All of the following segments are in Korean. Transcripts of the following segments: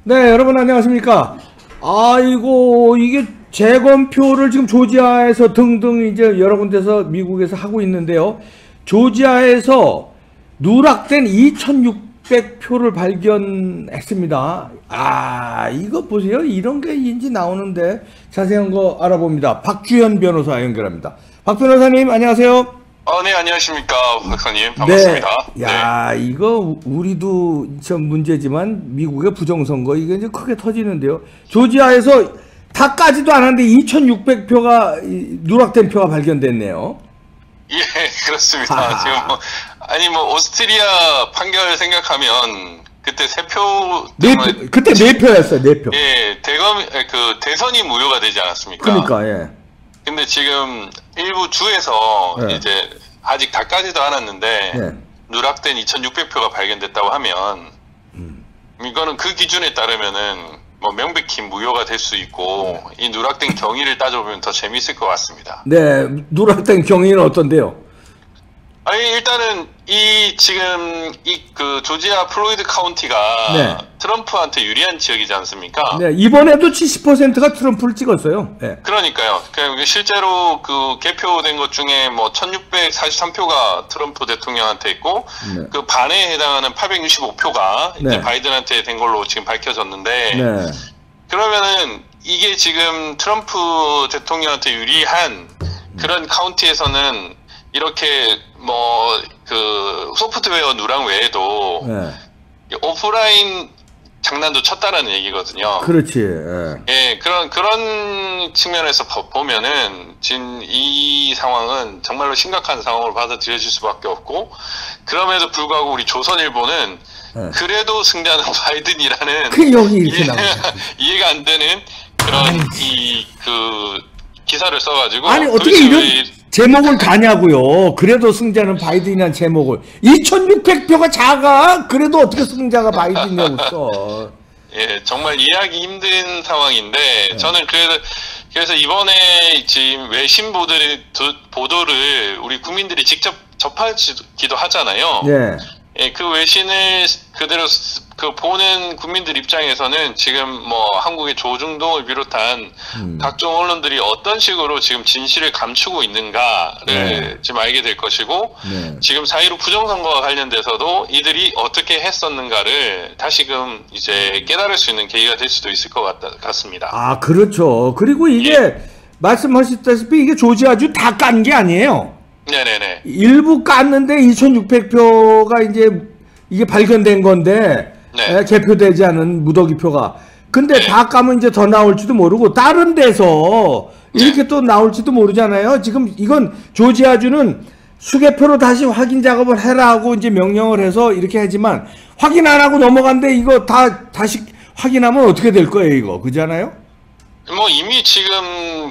네, 여러분 안녕하십니까? 아이고, 이게 재검표를 지금 조지아에서 등등 이제 여러 군데서 미국에서 하고 있는데요. 조지아에서 누락된 2,600표를 발견했습니다. 아, 이거 보세요. 이런 게 인지 나오는데 자세한 거 알아봅니다. 박주현 변호사 연결합니다. 박 변호사님, 안녕하세요. 네, 안녕하십니까, 박사님. 반갑습니다. 네. 야, 이거 우리도 참 문제지만 미국의 부정선거 이게 이제 크게 터지는데요. 조지아에서 다 까지도 않았는데 2,600표가 누락된 표가 발견됐네요. 예, 그렇습니다. 지금 오스트리아 판결 생각하면 그때 그때 4표였어요, 4표. 예, 대선이 무효가 되지 않았습니까? 그러니까, 예. 근데 지금 일부 주에서 네. 이제 아직 다 까지도 않았는데 네. 누락된 2,600표가 발견됐다고 하면 이거는 그 기준에 따르면은 뭐 명백히 무효가 될 수 있고 이 누락된 경위를 따져보면 더 재미있을 것 같습니다. 네, 누락된 경위는 어떤데요? 아니, 일단은 지금 조지아 플로이드 카운티가 네. 트럼프한테 유리한 지역이지 않습니까? 네, 이번에도 70%가 트럼프를 찍었어요. 네. 그러니까요. 실제로 개표된 것 중에 뭐 1,643표가 트럼프 대통령한테 있고 네. 그 반에 해당하는 865표가 이제 네. 바이든한테 된 걸로 지금 밝혀졌는데 네. 그러면은 이게 지금 트럼프 대통령한테 유리한 그런 카운티에서는 이렇게 소프트웨어 누락 외에도 네. 오프라인 장난도 쳤다라는 얘기거든요. 그렇지. 예, 그런 측면에서 보면은 지금 이 상황은 정말로 심각한 상황으로 받아들여질 수밖에 없고, 그럼에도 불구하고 우리 조선일보는 네. 그래도 승자는 바이든이라는 여기 이렇게 나오죠. 이해가 안 되는 그런 기사를 써가지고, 아니 어떻게 이런 제목을 다냐고요. 그래도 승자는 바이든이라는 제목을 2,600표가 작아. 그래도 어떻게 승자가 바이든이라고 써. 예, 정말 이해하기 힘든 상황인데 네. 저는 그래서 이번에 지금 외신 보도를 우리 국민들이 직접 접하기도 하잖아요. 네. 예, 그 외신을 그대로 보는 국민들 입장에서는 지금 뭐 한국의 조중동을 비롯한 각종 언론들이 어떤 식으로 지금 진실을 감추고 있는가를 네. 지금 알게 될 것이고, 네. 지금 4.16 부정선거와 관련돼서도 이들이 어떻게 했었는가를 다시금 이제 깨달을 수 있는 계기가 될 수도 있을 것 같습니다. 아, 그렇죠. 그리고 이게 말씀하셨다시피 이게 조지아주 다 깐 게 아니에요. 네네네. 일부 깠는데 2,600표가 이게 발견된 건데, 네. 개표되지 않은 무더기표가. 근데 네. 다 까면 이제 더 나올지도 모르고, 다른 데서 이렇게 또 나올지도 모르잖아요. 지금 이건 조지아주는 수개표로 다시 확인 작업을 해라 하고 이제 명령을 해서 이렇게 하지만, 확인 안 하고 넘어간데 이거 다시 확인하면 어떻게 될 거예요, 이거. 그잖아요? 뭐 이미 지금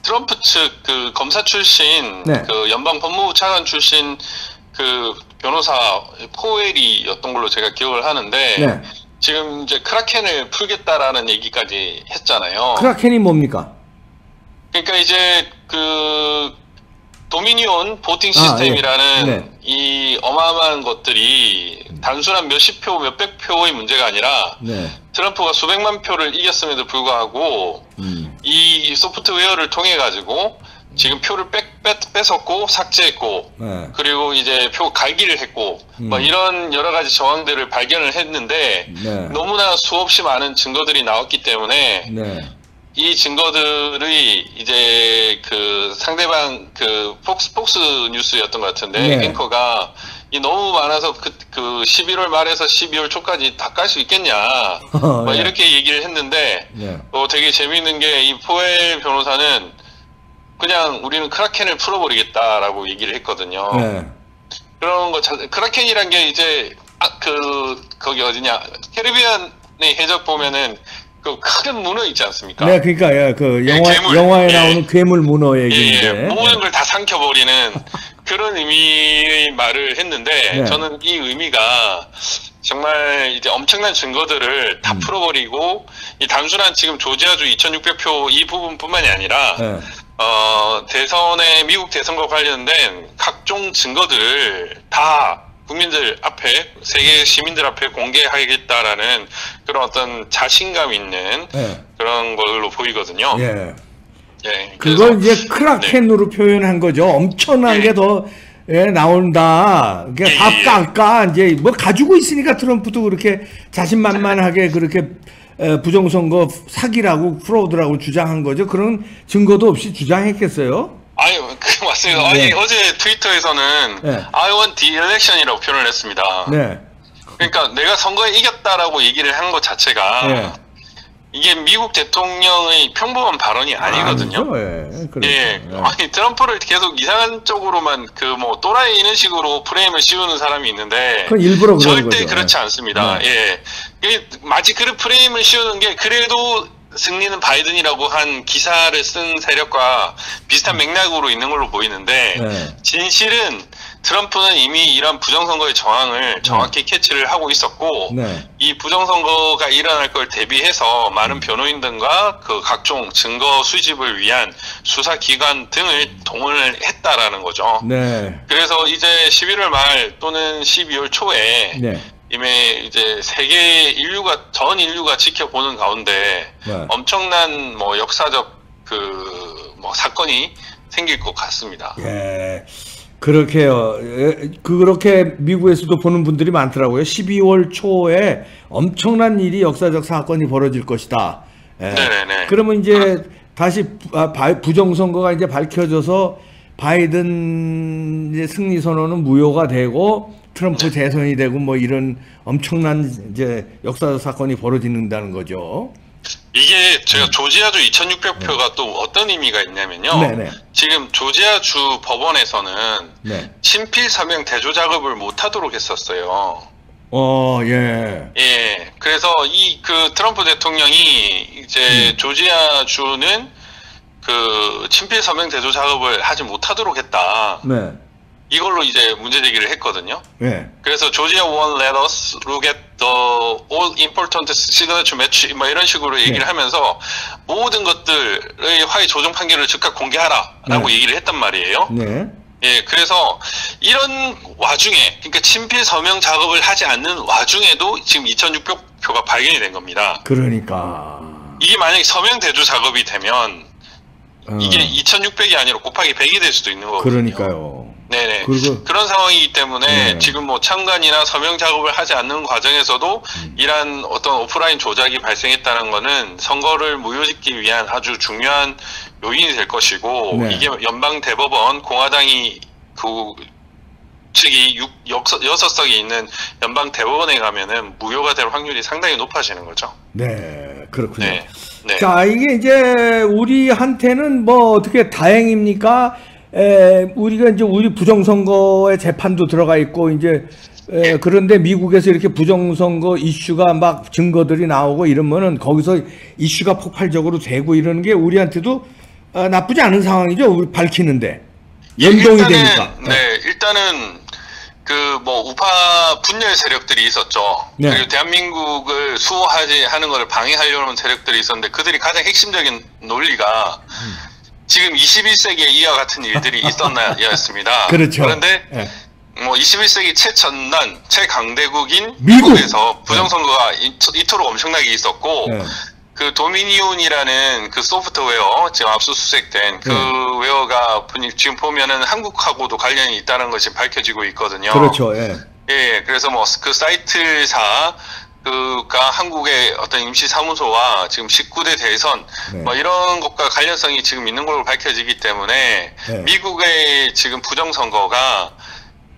트럼프 측 검사 출신, 네. 연방 법무부 차관 출신 변호사 포웰이었던 걸로 제가 기억을 하는데, 네. 지금 이제 크라켄을 풀겠다라는 얘기까지 했잖아요. 크라켄이 뭡니까? 그러니까 이제 도미니온 보팅 시스템이라는 네. 이 어마어마한 것들이 단순한 몇십 표, 몇백 표의 문제가 아니라 네. 트럼프가 수백만 표를 이겼음에도 불구하고 이 소프트웨어를 통해 가지고 지금 표를 뺏었고 삭제했고, 네. 그리고 이제 표 갈기를 했고, 뭐 이런 여러 가지 정황들을 발견을 했는데, 네. 너무나 수없이 많은 증거들이 나왔기 때문에 네. 이 증거들이 이제 상대방 폭스 뉴스였던 것 같은데, 네. 앵커가 너무 많아서 11월 말에서 12월 초까지 다 깔 수 있겠냐, 뭐 네. 이렇게 얘기를 했는데, 네. 되게 재미있는 게 이 포엘 변호사는 그냥 우리는 크라켄을 풀어버리겠다라고 얘기를 했거든요. 네. 그런 거 크라켄이란 게 이제 거기 어디냐, 캐리비안의 해적 보면은 큰 문어 있지 않습니까? 네, 그러니까 괴물. 영화에 예. 나오는 괴물 문어 얘기인데. 모든 걸 다 삼켜버리는 그런 의미의 말을 했는데, 네. 저는 이 의미가 정말 이제 엄청난 증거들을 다 풀어버리고, 이 단순한 지금 조지아주 2,600표 이 부분뿐만이 아니라 네. 미국 대선과 관련된 각종 증거들을 다 국민들 앞에, 세계 시민들 앞에 공개하겠다라는 그런 어떤 자신감 있는 예. 그런 걸로 보이거든요. 예. 예, 그걸 그래서 이제 크라켄으로 표현한 거죠. 엄청난 예. 게 더 나온다. 그러니까 다 예. 깎아. 이제 뭐 가지고 있으니까 트럼프도 그렇게 자신만만하게 그렇게 부정선거 사기라고 프로드라고 주장한 거죠. 그런 증거도 없이 주장했겠어요. 아유, 그 맞습니다. 네. 아니, 어제 트위터에서는 네. I want the election이라고 표현을 했습니다. 네. 그러니까 내가 선거에 이겼다라고 얘기를 한 것 자체가 네. 이게 미국 대통령의 평범한 발언이 아니거든요. 아니죠. 예. 그렇죠. 예. 예. 아니, 트럼프를 계속 이상한 쪽으로만 그 뭐 또라이 이런 식으로 프레임을 씌우는 사람이 있는데 그건 일부러 그러는 절대 거죠. 그렇지 예. 않습니다. 예. 이게 마치 그 프레임을 씌우는 게 그래도 승리는 바이든이라고 한 기사를 쓴 세력과 비슷한 맥락으로 있는 걸로 보이는데 네. 진실은 트럼프는 이미 이런 부정선거의 정황을 정확히 캐치를 하고 있었고 네. 이 부정선거가 일어날 걸 대비해서 많은 변호인들과 그 각종 증거 수집을 위한 수사기관 등을 동원을 했다라는 거죠. 네. 그래서 이제 11월 말 또는 12월 초에 네. 이미 이제 전 인류가 지켜보는 가운데 네. 엄청난 뭐 역사적 그 뭐 사건이 생길 것 같습니다. 예. 그렇게요. 그렇게 미국에서도 보는 분들이 많더라고요. 12월 초에 엄청난 일이 역사적 사건이 벌어질 것이다. 예. 네네네. 그러면 이제 다시 부정선거가 이제 밝혀져서 바이든 이제 승리 선언은 무효가 되고 트럼프 재선이 되고 뭐 이런 엄청난 이제 역사적 사건이 벌어진다는 거죠. 이게 제가 조지아주 2,600표가 또 어떤 의미가 있냐면요. 네네. 지금 조지아주 법원에서는 네. 친필 서명 대조 작업을 못 하도록 했었어요. 예. 예. 그래서 그 트럼프 대통령이 이제 조지아주는 그 친필 서명 대조 작업을 하지 못하도록 했다. 네. 이걸로 이제 문제 제기를 했거든요. 예. 그래서 Georgia won't let us look at the all important signature match 뭐 이런 식으로 얘기를 하면서 모든 것들의 화해 조정 판결을 즉각 공개하라라고 네. 얘기를 했단 말이에요. 네. 예, 그래서 이런 와중에 그러니까 친필 서명 작업을 하지 않는 와중에도 지금 2,600표가 발견이 된 겁니다. 그러니까. 이게 만약에 서명 대조 작업이 되면 이게 2,600이 아니라 곱하기 100이 될 수도 있는 거거든요. 그러니까요. 네네. 그리고 그런 상황이기 때문에 네. 지금 뭐 참관이나 서명 작업을 하지 않는 과정에서도 이러한 어떤 오프라인 조작이 발생했다는 거는 선거를 무효짓기 위한 아주 중요한 요인이 될 것이고 네. 이게 연방 대법원 공화당이 그 측이 6석이 있는 연방 대법원에 가면은 무효가 될 확률이 상당히 높아지는 거죠. 네, 그렇군요. 네. 네. 자, 이게 이제 우리한테는 뭐 어떻게 다행입니까? 우리가 이제 우리 부정선거에 재판도 들어가 있고 이제 그런데 미국에서 이렇게 부정선거 이슈가 막 증거들이 나오고 이러면은 거기서 이슈가 폭발적으로 되고 이러는 게 우리한테도 나쁘지 않은 상황이죠. 우리 밝히는데 연동이 되니까. 네, 일단은 그 뭐 우파 분열 세력들이 있었죠. 네. 그리고 대한민국을 수호하는 것을 방해하려는 세력들이 있었는데 그들이 가장 핵심적인 논리가 지금 21세기에 이와 같은 일들이 있었나였습니다. 그렇죠. 그런데 네. 뭐 21세기 최첨단, 최강대국인 미국! 미국에서 부정선거가 이토록 엄청나게 있었고 네. 그 도미니온이라는 그 소프트웨어 지금 압수수색된 그 웨어가 지금 보면은 한국하고도 관련이 있다는 것이 밝혀지고 있거든요. 그렇죠. 예. 예, 그래서 뭐 그 사이트사 그가 한국의 어떤 임시 사무소와 지금 19대 대선 네. 뭐 이런 것과 관련성이 지금 있는 걸로 밝혀지기 때문에 네. 미국의 지금 부정선거가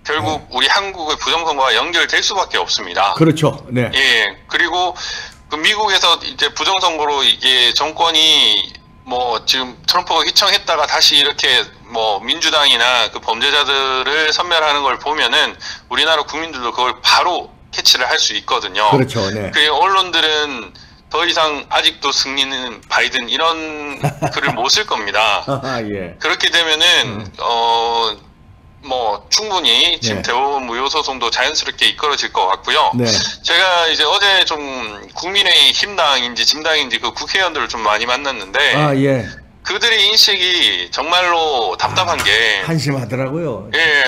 결국 우리 한국의 부정선거와 연결될 수밖에 없습니다. 그렇죠. 네. 예, 그리고 그 미국에서 이제 부정선거로 이게 정권이 뭐 지금 트럼프가 휘청했다가 다시 이렇게 뭐 민주당이나 그 범죄자들을 섬멸하는 걸 보면은 우리나라 국민들도 그걸 바로 캐치를 할 수 있거든요. 그렇죠. 네. 그 언론들은 더 이상 아직도 승리는 바이든 이런 글을 못 쓸 겁니다. 예. 그렇게 되면은 뭐 충분히 지금 네. 대법원 무효 소송도 자연스럽게 이끌어질 것 같고요. 네. 제가 이제 어제 좀 국민의힘당인지 진당인지 그 국회의원들을 좀 많이 만났는데 아, 예. 그들의 인식이 정말로 답답한 게 한심하더라고요. 예,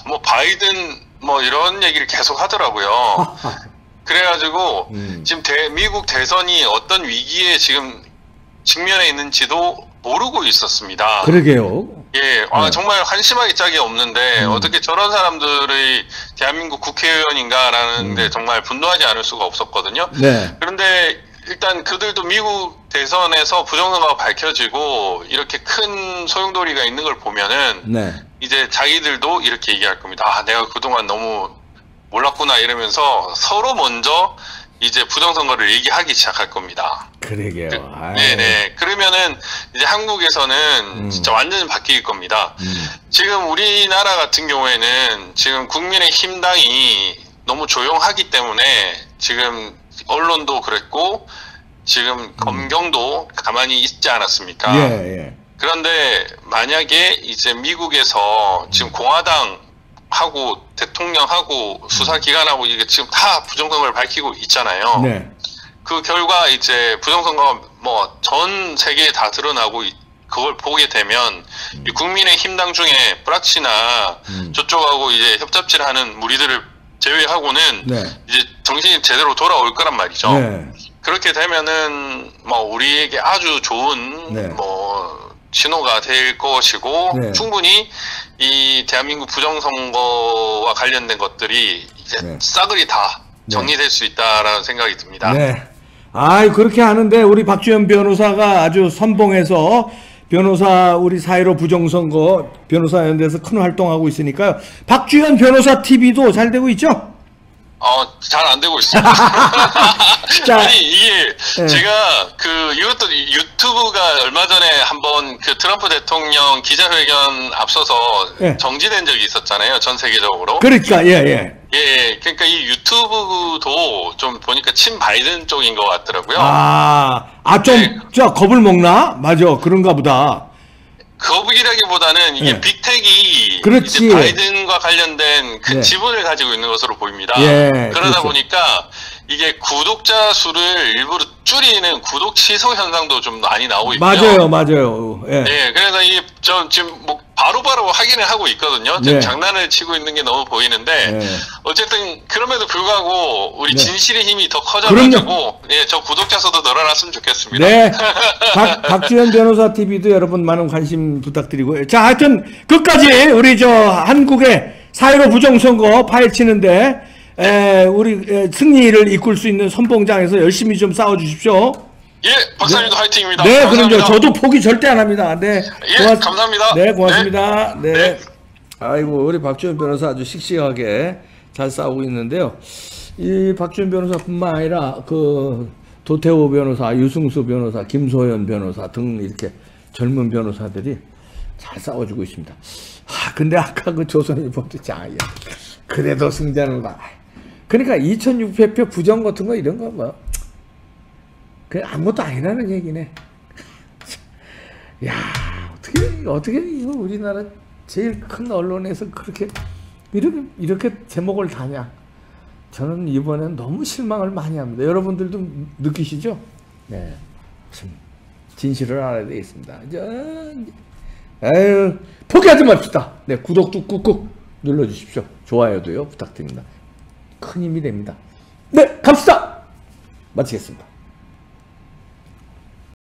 뭐 바이든 뭐 이런 얘기를 계속 하더라고요. 그래가지고 지금 미국 대선이 어떤 위기에 지금 직면해 있는지도 모르고 있었습니다. 그러게요. 예, 정말 한심하게 짝이 없는데 어떻게 저런 사람들의 대한민국 국회의원인가라는데 정말 분노하지 않을 수가 없었거든요. 네. 그런데 일단 그들도 미국 대선에서 부정선거가 밝혀지고 이렇게 큰 소용돌이가 있는 걸 보면은 네. 이제 자기들도 이렇게 얘기할 겁니다. 아, 내가 그동안 너무 몰랐구나 이러면서 서로 먼저 이제 부정선거를 얘기하기 시작할 겁니다. 그러게요. 네네. 그러면은 이제 한국에서는 진짜 완전히 바뀔 겁니다. 지금 우리나라 같은 경우에는 지금 국민의힘당이 너무 조용하기 때문에 지금 언론도 그랬고 지금 검경도 가만히 있지 않았습니까? 예, 예. 그런데 만약에 이제 미국에서 지금 공화당하고 대통령하고 수사기관하고 이게 지금 다 부정선거를 밝히고 있잖아요. 네. 그 결과 이제 부정선거가 뭐 전 세계에 다 드러나고 그걸 보게 되면 이 국민의힘당 중에 프락치나 저쪽하고 이제 협잡질하는 무리들을 제외하고는 네. 이제 정신이 제대로 돌아올 거란 말이죠. 네. 그렇게 되면은 뭐 우리에게 아주 좋은 네. 뭐 신호가 될 것이고 네. 충분히 이 대한민국 부정선거와 관련된 것들이 이제 네. 싸그리 다 정리될 수 있다라는 생각이 듭니다. 네. 그렇게 하는데 우리 박주현 변호사가 아주 선봉해서 변호사 우리 4.15 부정선거 변호사연대에서 큰 활동하고 있으니까요. 박주현 변호사 TV도 잘 되고 있죠? 잘 안 되고 있습니다. 아니, 이게, 네. 제가, 이것도 유튜브가 얼마 전에 한번 그 트럼프 대통령 기자회견 앞서서 네. 정지된 적이 있었잖아요. 전 세계적으로. 그러니까, 예, 예. 예, 그러니까 이 유튜브도 좀 보니까 친 바이든 쪽인 것 같더라고요. 좀, 겁을 먹나? 맞아, 그런가 보다. 거북이라기보다는 이게 네. 빅텍이 그렇지. 이제 바이든과 관련된 큰 네. 지분을 가지고 있는 것으로 보입니다. 예, 그러다 그렇죠. 보니까 이게 구독자 수를 일부러 줄이는 구독 취소 현상도 좀 많이 나오고 있고요. 맞아요. 예. 네, 그래서 저 지금 뭐 바로바로 확인을 하고 있거든요. 지금 네. 장난을 치고 있는 게 너무 보이는데 네. 어쨌든 그럼에도 불구하고 우리 네. 진실의 힘이 더 커져가지고 저 구독자 수도 늘어났으면 좋겠습니다. 네. 박주현 변호사 TV도 여러분 많은 관심 부탁드리고요. 자, 하여튼 끝까지 우리 한국의 4.15 부정선거 파헤치는데 우리 승리를 이끌 수 있는 선봉장에서 열심히 좀 싸워주십시오. 예, 박사님도 화이팅입니다. 네, 감사합니다. 그럼요. 저도 포기 절대 안 합니다. 네. 예, 감사합니다. 네, 고맙습니다. 네. 네. 아이고, 우리 박주현 변호사 아주 씩씩하게 잘 싸우고 있는데요. 이 박주현 변호사뿐만 아니라 도태호 변호사, 유승수 변호사, 김소연 변호사 등 이렇게 젊은 변호사들이 잘 싸워주고 있습니다. 근데 아까 조선일보도 그래도 승자는 봐. 그러니까 2600표 부정 같은 거 이런 거 뭐. 그냥 아무것도 아니라는 얘기네. 야, 어떻게 이거 우리나라 제일 큰 언론에서 이렇게 제목을 다냐. 저는 이번엔 너무 실망을 많이 합니다. 여러분들도 느끼시죠? 네. 진실을 알아야 되겠습니다. 포기하지 맙시다. 네, 구독도 꾹꾹 눌러주십시오. 좋아요도요, 부탁드립니다. 큰 힘이 됩니다. 네, 갑시다! 마치겠습니다.